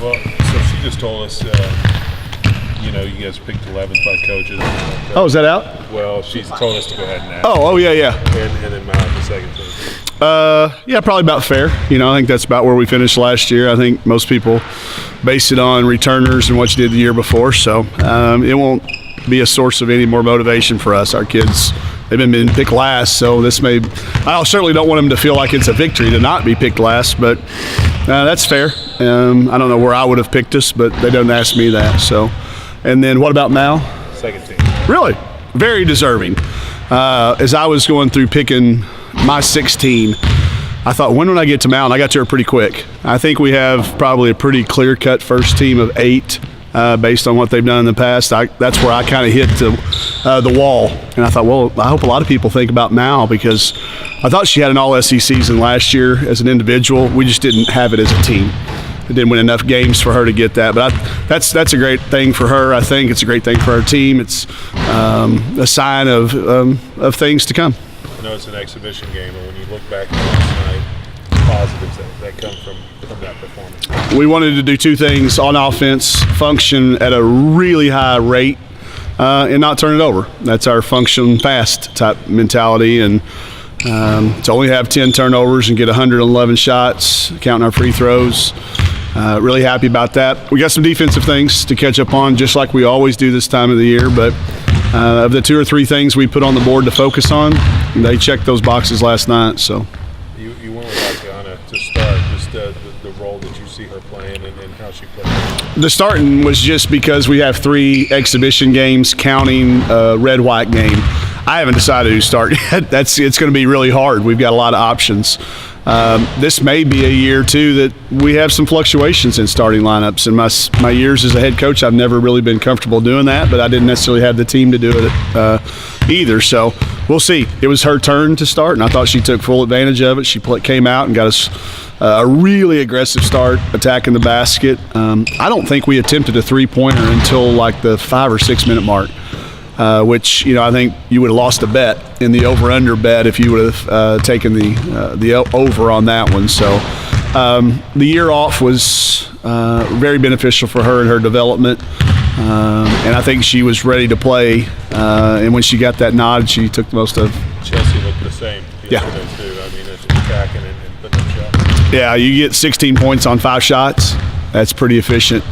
Well, so she just told us, you guys picked 11th by coaches. Oh, is that out? Well, she's told us to go ahead and ask. Oh, yeah. And then Mount the second team. Yeah, probably about fair. I think that's about where we finished last year. I think most people base it on returners and what you did the year before, so it won't be a source of any more motivation for us. Our kids, they've been picked last, so I certainly don't want them to feel like it's a victory to not be picked last, but that's fair. I don't know where I would have picked us, but they don't ask me that. So, and then what about Mal? Second team. Really? Very deserving. As I was going through picking my 16, I thought, when would I get to Mal? And I got to her pretty quick. I think we have probably a pretty clear-cut first team of 8 based on what they've done in the past. That's where I kind of hit the wall. And I thought, well, I hope a lot of people think about Mal, because I thought she had an all-SEC season last year as an individual. We just didn't have it as a team. It didn't win enough games for her to get that. But that's a great thing for her. I think it's a great thing for our team. It's a sign of things to come. I know it's an exhibition game, and when you look back at last night, positives that come from that performance. We wanted to do 2 things on offense: function at a really high rate and not turn it over. That's our function fast type mentality, and to only have 10 turnovers and get 111 shots, counting our free throws. Really happy about that. We got some defensive things to catch up on, just like we always do this time of the year, but of the 2 or 3 things we put on the board to focus on, they checked those boxes last night. So you went with Adriana to start, just the role that you see her playing and how she plays. The starting was just because we have 3 exhibition games, counting a red-white game. I haven't decided who's starting yet. It's going to be really hard. We've got a lot of options. This may be a year, too, that we have some fluctuations in starting lineups. In my years as a head coach, I've never really been comfortable doing that, but I didn't necessarily have the team to do it either. So we'll see. It was her turn to start, and I thought she took full advantage of it. She came out and got us a really aggressive start attacking the basket. I don't think we attempted a three-pointer until like the 5 or 6 minute mark. Which I think you would have lost a bet in the over/under bet if you would have taken the over on that one. So the year off was very beneficial for her and her development, and I think she was ready to play. And when she got that nod, she took the most of. Chelsea looked the same. Yeah. Too. I mean, it's attacking and putting up shots. Yeah, you get 16 points on 5 shots. That's pretty efficient.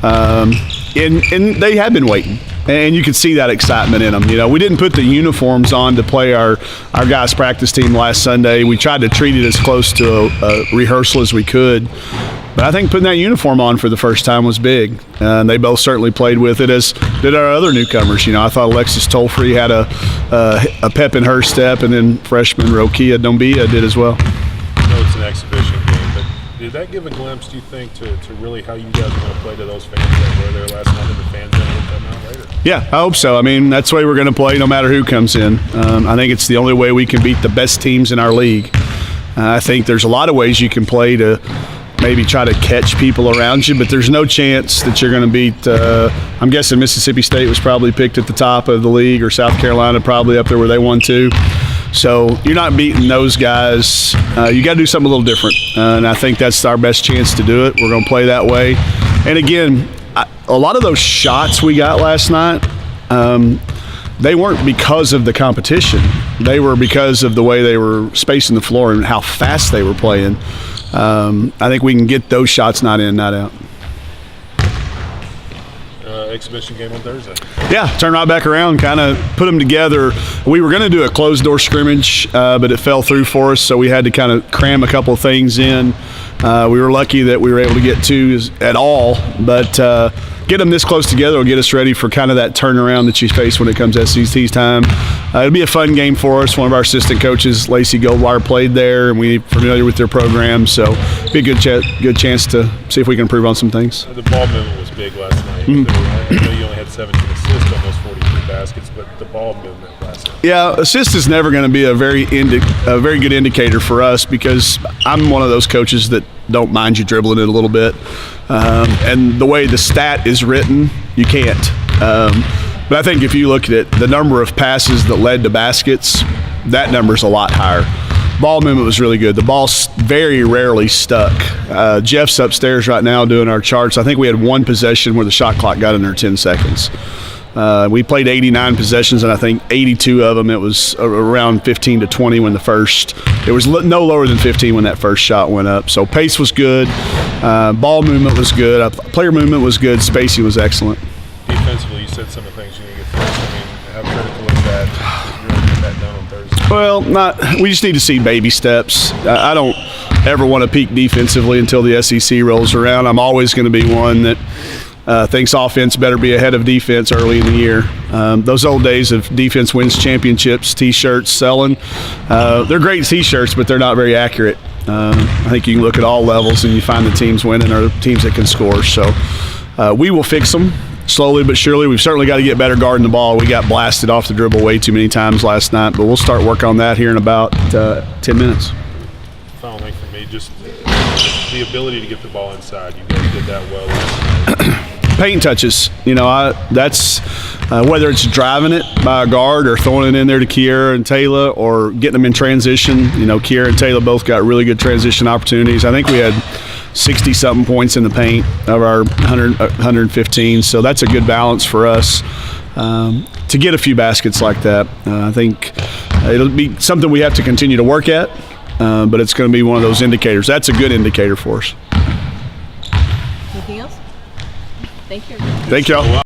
And they have been waiting. And you could see that excitement in them. We didn't put the uniforms on to play our guys' practice team last Sunday. We tried to treat it as close to a rehearsal as we could. But I think putting that uniform on for the first time was big. And they both certainly played with it, as did our other newcomers. I thought Alexis Tolfree had a pep in her step, and then freshman Rokia Dombia did as well. I know it's an exhibition game, but did that give a glimpse, do you think, to really how you guys are going to play to those fans that were there last night and the fans that will come out later? Yeah, I hope so. I mean, that's the way we're going to play no matter who comes in. I think it's the only way we can beat the best teams in our league. I think there's a lot of ways you can play to maybe try to catch people around you, but there's no chance that you're going to beat I'm guessing Mississippi State was probably picked at the top of the league, or South Carolina probably up there where they won too. So you're not beating those guys. You got to do something a little different, and I think that's our best chance to do it. We're going to play that way. And again, a lot of those shots we got last night, they weren't because of the competition. They were because of the way they were spacing the floor and how fast they were playing. I think we can get those shots not in, not out. Exhibition game on Thursday. Yeah, turn right back around, kind of put them together. We were going to do a closed-door scrimmage, but it fell through for us, so we had to kind of cram a couple of things in. We were lucky that we were able to get 2 at all, but get them this close together will get us ready for kind of that turnaround that you face when it comes to SEC time. It'll be a fun game for us. One of our assistant coaches, Lacey Goldwire, played there, and we're familiar with their program, so it'll be a good chance to see if we can improve on some things. The ball movement was big last night. I know you only had 17 assists, almost 43 baskets, but the ball movement last night. Yeah, assist is never going to be a very good indicator for us, because I'm one of those coaches that don't mind you dribbling it a little bit. And the way the stat is written, you can't. But I think if you look at it, the number of passes that led to baskets, that number's a lot higher. Ball movement was really good. The ball very rarely stuck. Jeff's upstairs right now doing our charts. I think we had one possession where the shot clock got under 10 seconds. We played 89 possessions, and I think 82 of them, it was around 15 to 20 when it was no lower than 15 when that first shot went up. So pace was good. Ball movement was good. Player movement was good. Spacing was excellent. Defensively, you said some of the things you need to get fixed. I mean, how critical is that to really get that done on Thursday? Well, we just need to see baby steps. I don't ever want to peak defensively until the SEC rolls around. I'm always going to be one that thinks offense better be ahead of defense early in the year. Those old days of defense wins championships, T-shirts selling, they're great T-shirts, but they're not very accurate. I think you can look at all levels and you find the teams winning are the teams that can score. So we will fix them slowly but surely. We've certainly got to get better guarding the ball. We got blasted off the dribble way too many times last night, but we'll start work on that here in about 10 minutes. Final thing for me, just the ability to get the ball inside. You guys did that well last night. Paint touches, that's whether it's driving it by a guard or throwing it in there to Kiera and Taylor or getting them in transition. Kiera and Taylor both got really good transition opportunities. I think we had 60-something points in the paint of our 115, so that's a good balance for us to get a few baskets like that. I think it'll be something we have to continue to work at, but it's going to be one of those indicators. That's a good indicator for us. Anything else? Thank you. Thank y'all.